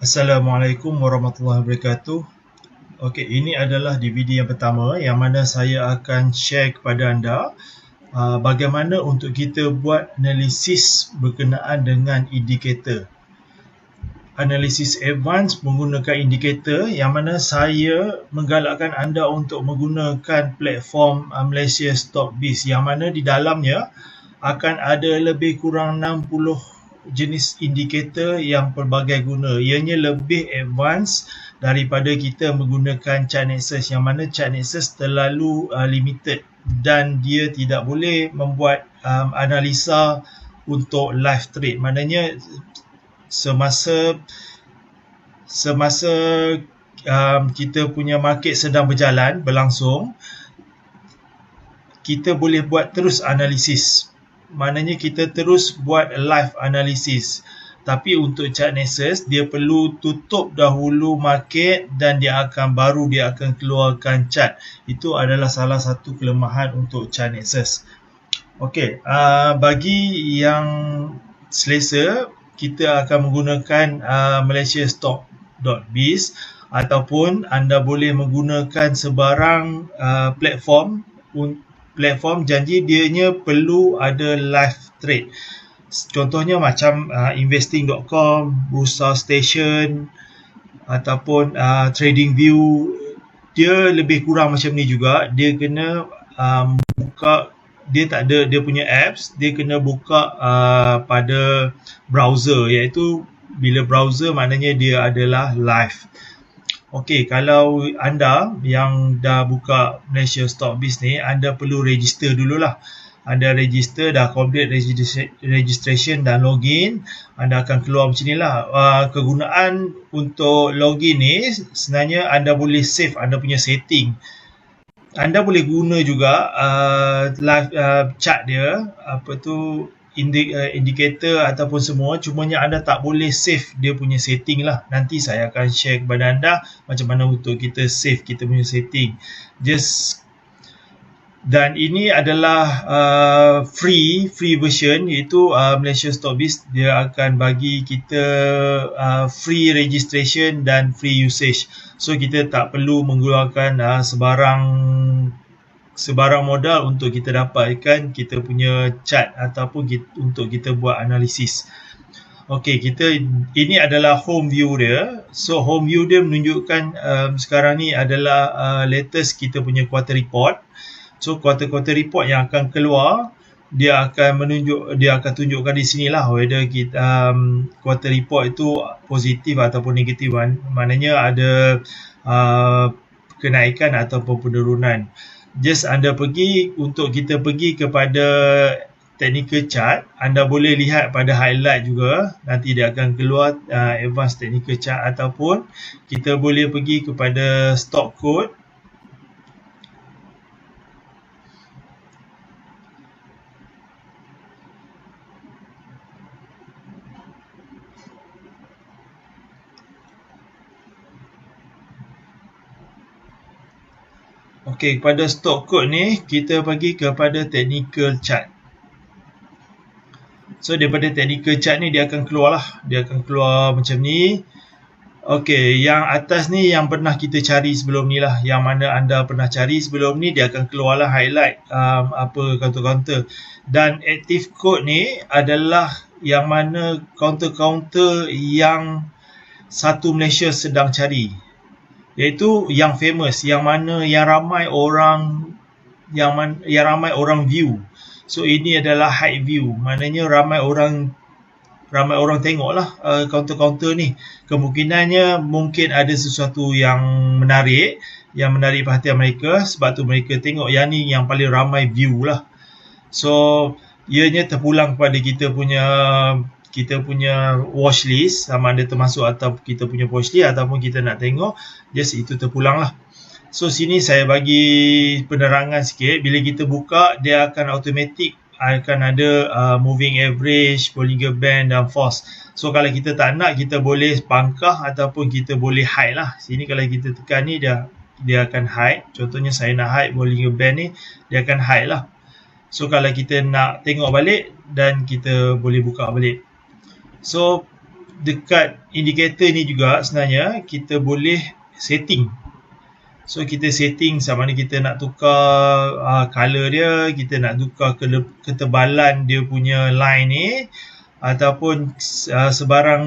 Assalamualaikum warahmatullahi wabarakatuh. Okey, ini adalah DVD yang pertama yang mana saya akan share kepada anda bagaimana untuk kita buat analisis berkenaan dengan indikator. Analisis advance menggunakan indikator yang mana saya menggalakkan anda untuk menggunakan platform Malaysia Stockbiz yang mana di dalamnya akan ada lebih kurang 60 jenis indikator yang pelbagai guna. Ianya lebih advance daripada kita menggunakan chart nexus yang mana chart nexus terlalu limited dan dia tidak boleh membuat analisa untuk live trade. Maknanya semasa kita punya market sedang berlangsung, kita boleh buat terus analisis. Maknanya kita terus buat live analisis. Tapi untuk chart nexus, dia perlu tutup dahulu market dan dia akan keluarkan chart. Itu adalah salah satu kelemahan untuk chart nexus. Okey, bagi yang selesa, kita akan menggunakan Malaysia Stock.biz ataupun anda boleh menggunakan sebarang platform janji dianya perlu ada live trade. Contohnya macam investing.com, Bursa Station ataupun TradingView. Dia lebih kurang macam ni juga. Dia kena buka, dia tak ada dia punya apps, dia kena buka pada browser, iaitu bila browser maknanya dia adalah live. Okey, kalau anda yang dah buka Malaysia Stockbiz ni, anda perlu register dululah. Anda register, dah complete registration dan login, anda akan keluar macam ni lah. Kegunaan untuk login ni, sebenarnya anda boleh save anda punya setting. Anda boleh guna juga live chart dia, indikator ataupun semua, cumanya anda tak boleh save dia punya setting lah. Nanti saya akan share kepada anda macam mana untuk kita save kita punya setting. Dan ini adalah free version, iaitu Malaysia Stockbiz dia akan bagi kita free registration dan free usage. So kita tak perlu mengeluarkan sebarang modal untuk kita dapatkan kita punya chart ataupun untuk kita buat analisis. Okey, ini adalah home view dia. So home view dia menunjukkan sekarang ni adalah latest kita punya quarter report. So quarter report yang akan keluar, dia akan tunjukkan di sinilah whether kita quarter report itu positif ataupun negatif. Maknanya ada kenaikan ataupun penurunan. Just anda kita pergi kepada technical chart, anda boleh lihat pada highlight juga, nanti dia akan keluar advanced technical chart, ataupun kita boleh pergi kepada stock code. Okey, pada stock code ni kita pergi kepada technical chart. So daripada technical chart ni dia akan keluar macam ni. Okey, yang atas ni yang pernah kita cari sebelum ni lah, yang mana anda pernah cari sebelum ni, dia akan keluarlah highlight counter. Dan active code ni adalah yang mana counter yang satu Malaysia sedang cari, iaitu yang famous, yang ramai orang view. So ini adalah high view, maknanya ramai orang tengoklah counter ni. Kemungkinannya mungkin ada sesuatu yang menarik perhatian mereka, sebab tu mereka tengok yang ni yang paling ramai view lah. So ianya terpulang kepada kita punya watch list, sama ada termasuk atau kita punya watch list ataupun kita nak tengok, just itu terpulang lah. So sini saya bagi penerangan sikit. Bila kita buka, dia akan automatic akan ada moving average, Bollinger Band dan Force. So kalau kita tak nak, kita boleh pangkah ataupun kita boleh hide lah. Sini kalau kita tekan ni, dia akan hide. Contohnya saya nak hide Bollinger Band ni, dia akan hide lah. So kalau kita nak tengok balik, dan kita boleh buka balik. So dekat indikator ni juga sebenarnya kita boleh setting. So kita setting sama ada kita nak tukar color dia, kita nak tukar ketebalan dia punya line ni, ataupun sebarang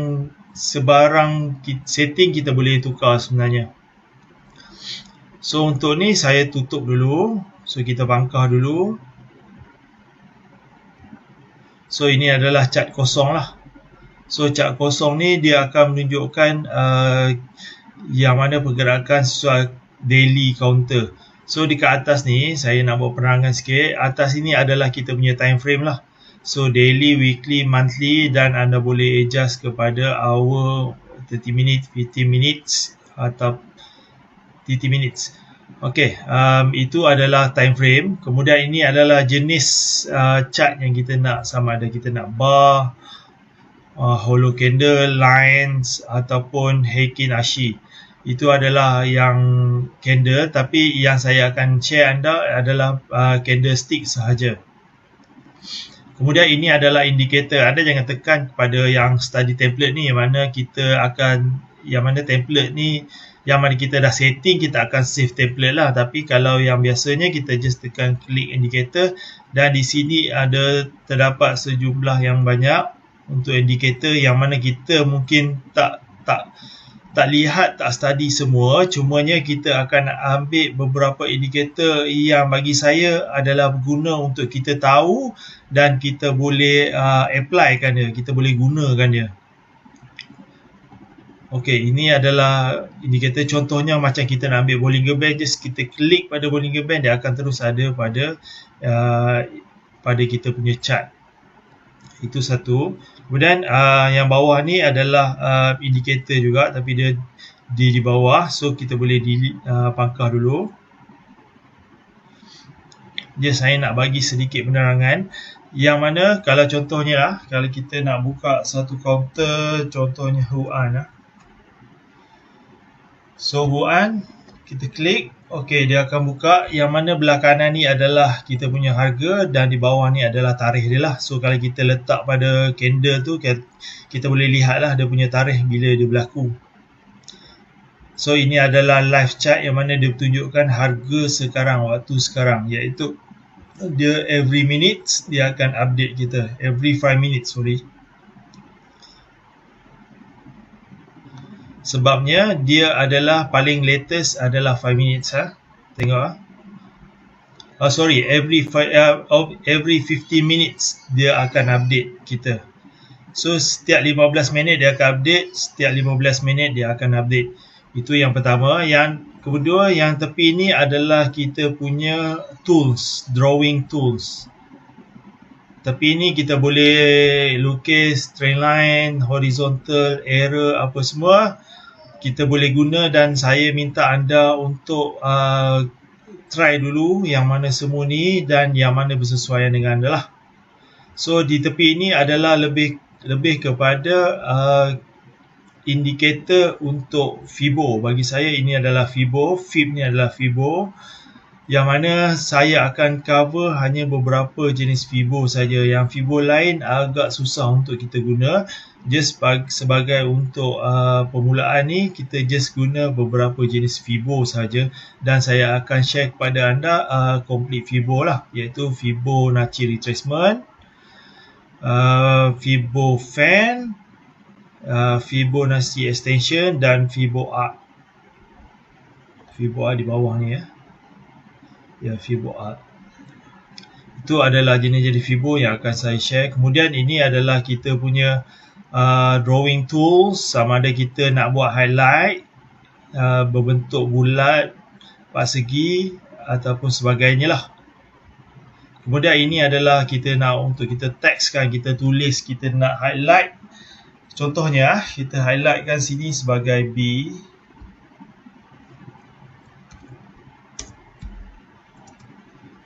setting kita boleh tukar sebenarnya. So untuk ni saya tutup dulu. So kita bangkah dulu. So ini adalah chart kosong lah. So chart kosong ni dia akan menunjukkan yang mana pergerakan sesuai daily counter. So dekat atas ni saya nak buat penerangan sikit. Atas ini adalah kita punya time frame lah. So daily, weekly, monthly, dan anda boleh adjust kepada hour, 30 minutes, 15 minutes atau 30 minutes. Okey, itu adalah time frame. Kemudian ini adalah jenis chart yang kita nak, sama ada kita nak bar, hollow candle, lines ataupun Heikin Ashi. Itu adalah yang candle, tapi yang saya akan share anda adalah candlestick sahaja. Kemudian ini adalah indikator. Anda jangan tekan pada yang study template ni, yang mana template ni yang mana kita dah setting, kita akan save template lah. Tapi kalau yang biasanya kita just tekan klik indicator, dan di sini ada terdapat sejumlah yang banyak untuk indikator yang mana kita mungkin tak lihat, tak study semua. Cumanya kita akan ambil beberapa indikator yang bagi saya adalah berguna untuk kita tahu dan kita boleh apply kan dia, kita boleh gunakan dia. Okey, ini adalah indikator. Contohnya macam kita nak ambil Bollinger Band, just kita klik pada Bollinger Band, dia akan terus ada pada kita punya chart. Itu satu. Kemudian yang bawah ni adalah indikator juga, tapi dia di bawah. So kita boleh pangkah dulu. Saya nak bagi sedikit penerangan, yang mana kalau contohnya kalau kita nak buka satu counter, contohnya Huan. So Huan, kita klik, okey, dia akan buka. Yang mana belah kanan ni adalah kita punya harga dan di bawah ni adalah tarikh dia lah. So kalau kita letak pada candle tu, kita boleh lihat lah dia punya tarikh bila dia berlaku. So ini adalah live chart yang mana dia tunjukkan harga sekarang, waktu sekarang, iaitu dia every minutes dia akan update kita, every 5 minutes, sorry. Sebabnya dia adalah paling latest adalah 5 minutes. Tengok every 15 minutes dia akan update kita. So setiap 15 minit dia akan update, setiap 15 minit dia akan update. Itu yang pertama. Yang kedua, yang tepi ni adalah kita punya tools, drawing tools. Tepi ni kita boleh lukis straight line, horizontal, arrow, apa semua kita boleh guna, dan saya minta anda untuk try dulu yang mana semua ni dan yang mana bersesuaian dengan anda lah. So di tepi ini adalah lebih kepada indikator untuk Fibo. Bagi saya ini adalah Fibo, Fib ni adalah Fibo, yang mana saya akan cover hanya beberapa jenis Fibo saja. Yang Fibo lain agak susah untuk kita guna. Just sebagai untuk permulaan ni, kita just guna beberapa jenis Fibo saja, dan saya akan share kepada anda complete Fibo lah, iaitu Fibonacci retracement, Fibo fan, Fibonacci extension dan Fibo arc. Fibo arc di bawah ni Fibo arc. Itu adalah jenis-jenis Fibo yang akan saya share. Kemudian ini adalah kita punya drawing tools, sama ada kita nak buat highlight berbentuk bulat, empat segi ataupun sebagainya lah. Kemudian ini adalah kita nak untuk kita tekskan, kita tulis, kita nak highlight. Contohnya kita highlightkan sini sebagai B.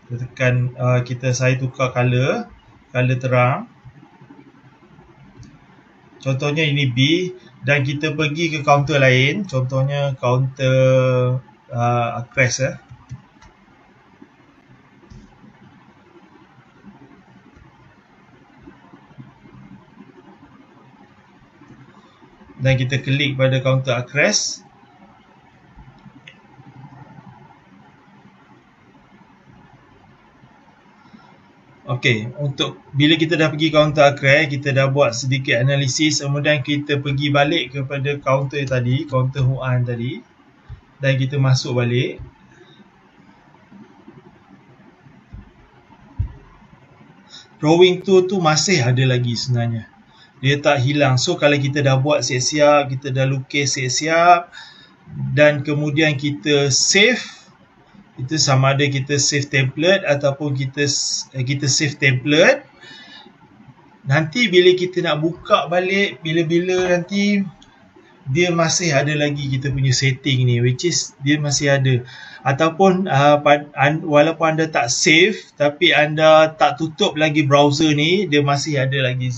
Kita tekan, saya tukar color terang. Contohnya ini B, dan kita pergi ke counter lain, contohnya counter Acres. dan kita klik pada counter Acress. Okey, untuk bila kita dah pergi counter Acress, kita dah buat sedikit analisis, kemudian kita pergi balik kepada counter tadi, counter Huan tadi, dan kita masuk balik. Drawing tool tu masih ada lagi sebenarnya, dia tak hilang. So kalau kita dah buat siap-siap, kita dah lukis siap-siap, dan kemudian kita save, itu sama ada kita save template ataupun kita save template, nanti bila kita nak buka balik, bila-bila nanti dia masih ada lagi kita punya setting ni, which is dia masih ada. Ataupun walaupun anda tak save tapi anda tak tutup lagi browser ni, dia masih ada lagi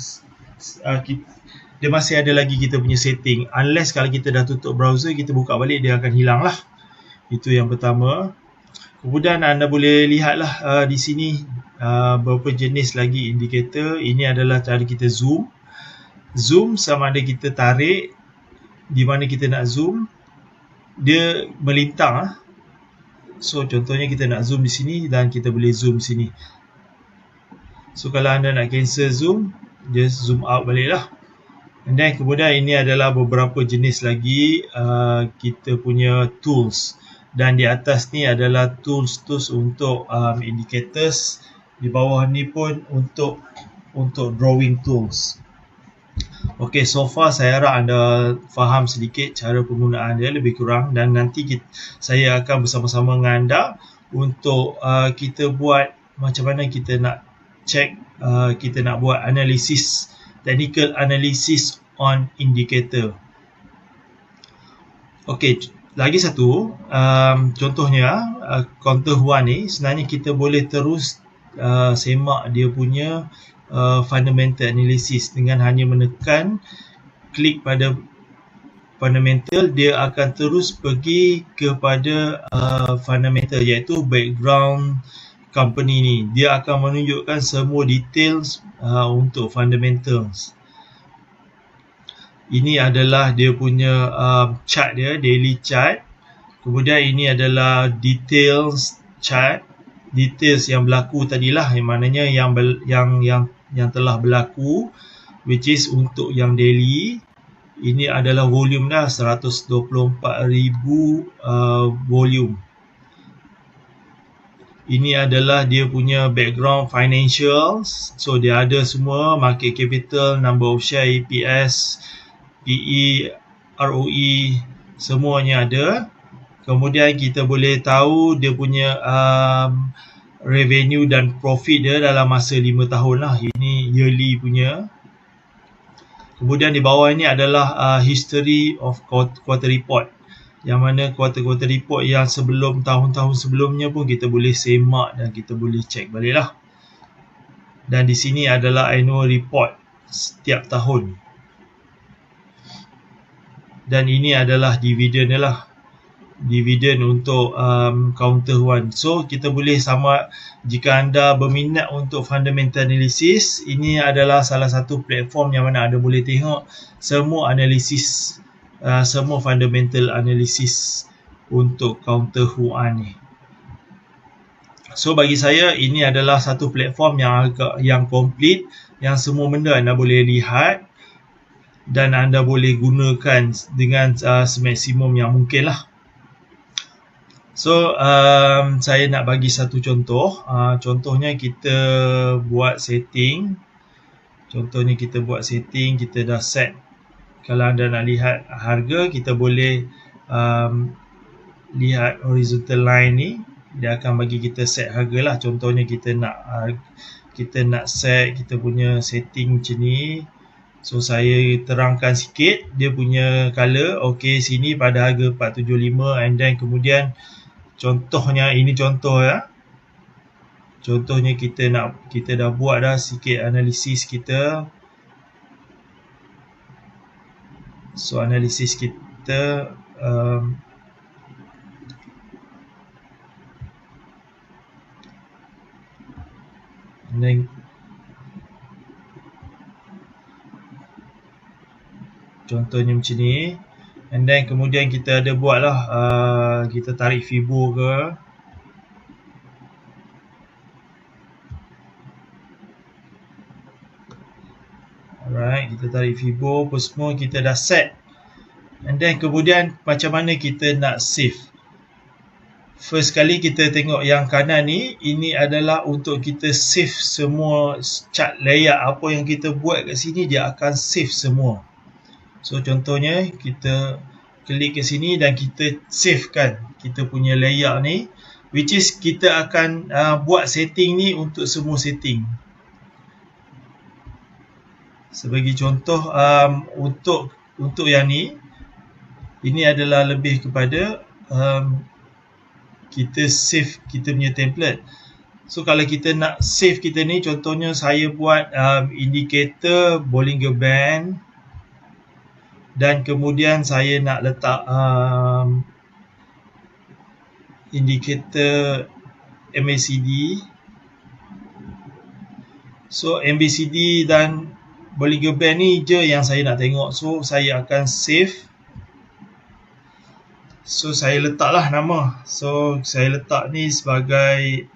kita punya setting. Unless kalau kita dah tutup browser, kita buka balik, dia akan hilang lah. Itu yang pertama. Kemudian anda boleh lihatlah di sini beberapa jenis lagi indikator. Ini adalah cara kita zoom. Zoom sama ada kita tarik, di mana kita nak zoom, dia melintang. So contohnya kita nak zoom di sini dan kita boleh zoom sini. So kalau anda nak cancel zoom, just zoom out balik lah. And then kemudian ini adalah beberapa jenis lagi kita punya tools. Dan di atas ni adalah tools untuk indicators. Di bawah ni pun untuk drawing tools. Okey, so far saya harap anda faham sedikit cara penggunaan dia lebih kurang, dan nanti saya akan bersama-sama dengan anda untuk kita buat macam mana kita nak check, kita nak buat analisis, technical analysis on indicator. Okey, lagi satu, contohnya counter Huan ni sebenarnya kita boleh terus semak dia punya fundamental analysis dengan hanya menekan klik pada fundamental. Dia akan terus pergi kepada fundamental, iaitu background company ni. Dia akan menunjukkan semua details untuk fundamentals. Ini adalah dia punya chart dia, daily chart. Kemudian ini adalah details chart, details yang berlaku tadilah, yang maknanya yang telah berlaku, which is untuk yang daily. Ini adalah volume dah, 124,000 volume. Ini adalah dia punya background financials. So dia ada semua, market capital, number of share, EPS, PE, ROE, semuanya ada. Kemudian kita boleh tahu dia punya revenue dan profit dia dalam masa 5 tahun lah. Ini yearly punya. Kemudian di bawah ini adalah history of quarter report, yang mana quarter report yang sebelum tahun-tahun sebelumnya pun kita boleh semak dan kita boleh check balik lah. Dan di sini adalah annual report setiap tahun. Dan ini adalah dividen lah, dividen untuk counter Huan. So kita boleh sama, jika anda berminat untuk fundamental analysis, ini adalah salah satu platform yang mana anda boleh tengok semua analisis, semua fundamental analysis untuk counter Huan ni. So bagi saya ini adalah satu platform yang komplit, yang semua benda anda boleh lihat dan anda boleh gunakan dengan semaksimum yang mungkin lah. So saya nak bagi satu contoh. Contohnya kita buat setting. Contohnya kita buat setting, kita dah set. Kalau anda nak lihat harga, kita boleh lihat horizontal line ni. Dia akan bagi kita set harga lah. Contohnya kita nak set kita punya setting macam ni. So saya terangkan sikit dia punya color. Okey, sini pada harga 475, and then kemudian contohnya, ini contoh ya. Contohnya kita dah buat dah sikit analisis kita. So analisis kita Contohnya macam ni. And then kemudian kita ada buat lah, kita tarik Fibo ke. Alright, kita tarik Fibo apa semua, kita dah set. And then kemudian macam mana kita nak save. First kali kita tengok yang kanan ni, ini adalah untuk kita save semua chart layout apa yang kita buat kat sini, dia akan save semua. So contohnya kita klik ke sini dan kita save kan kita punya layout ni, which is kita akan buat setting ni untuk semua setting. Sebagai contoh, untuk yang ni, ini adalah lebih kepada kita save kita punya template. So kalau kita nak save kita ni, contohnya saya buat indicator Bollinger Band, dan kemudian saya nak letak indicator MACD. So MACD dan Bollinger Band ni je yang saya nak tengok. So saya akan save. So saya letaklah nama. So saya letak ni sebagai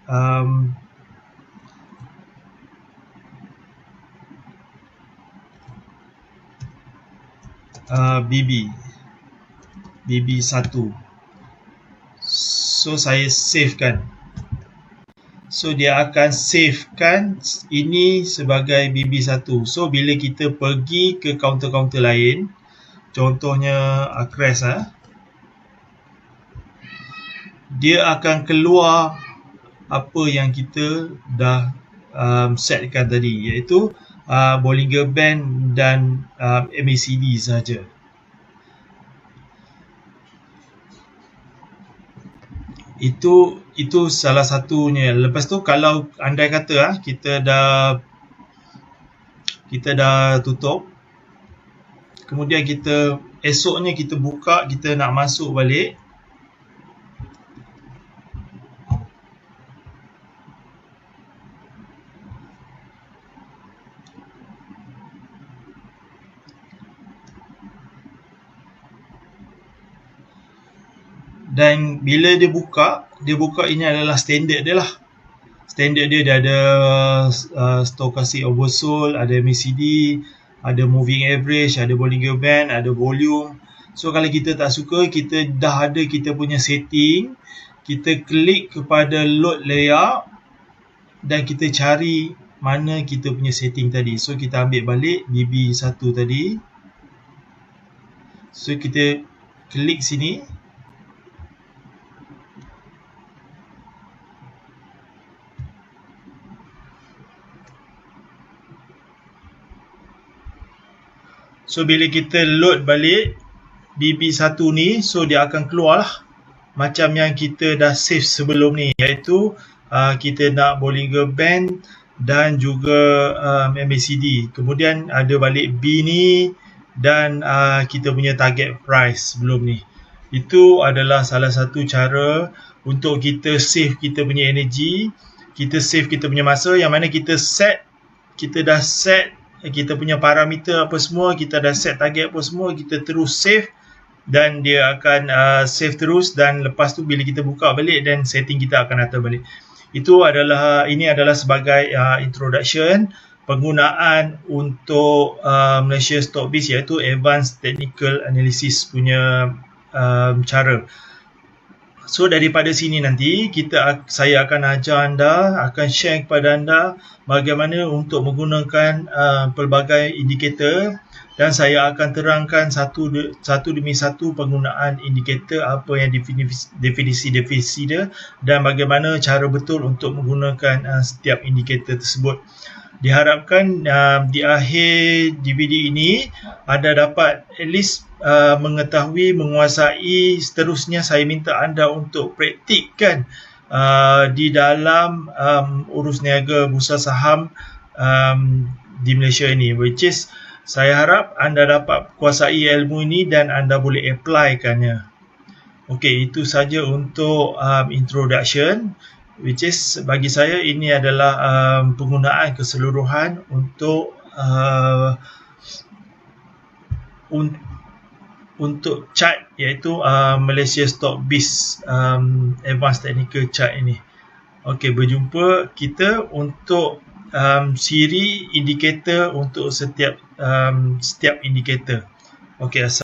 BB1. So saya save kan. So dia akan save kan ini sebagai BB1. So bila kita pergi ke kaunter-kaunter lain, contohnya Acres, dia akan keluar apa yang kita dah setkan tadi, iaitu Bollinger Band dan MACD saja. Itu salah satunya. Lepas tu kalau andai kata kita dah tutup, kemudian esoknya kita buka, kita nak masuk balik, dan bila dia buka ini adalah standard dia lah. Standard dia ada stochastic oversold, ada MACD, ada moving average, ada Bollinger Band, ada volume. So kalau kita tak suka, kita dah ada kita punya setting, kita klik kepada load layout dan kita cari mana kita punya setting tadi. So kita ambil balik BB1 tadi. So kita klik sini. So bila kita load balik BB1 ni, so dia akan keluar lah macam yang kita dah save sebelum ni, iaitu kita nak Bollinger Band dan juga MACD. Kemudian ada balik B ni dan kita punya target price sebelum ni. Itu adalah salah satu cara untuk kita save kita punya energy, kita save kita punya masa, yang mana kita dah set kita punya parameter apa semua, kita dah set target apa semua, kita terus save dan dia akan save terus, dan lepas tu bila kita buka balik dan setting kita akan datang balik. Ini adalah sebagai introduction penggunaan untuk Malaysia Stockbiz, iaitu Advanced Technical Analysis punya cara. So daripada sini nanti saya akan ajar anda, akan share kepada anda bagaimana untuk menggunakan pelbagai indikator, dan saya akan terangkan satu demi satu penggunaan indikator, apa yang definisi dia, dan bagaimana cara betul untuk menggunakan setiap indikator tersebut. Diharapkan di akhir DVD ini anda dapat at least mengetahui, menguasai. Seterusnya saya minta anda untuk praktikkan di dalam urus niaga bursa saham di Malaysia ini, which is saya harap anda dapat kuasai ilmu ini dan anda boleh apply-kannya. Okey, itu saja untuk introduction, which is bagi saya ini adalah penggunaan keseluruhan untuk chart iaitu Malaysia Stock Biz Advanced Technical Chart ini. Okey, berjumpa kita untuk siri indikator untuk setiap indikator. Okey,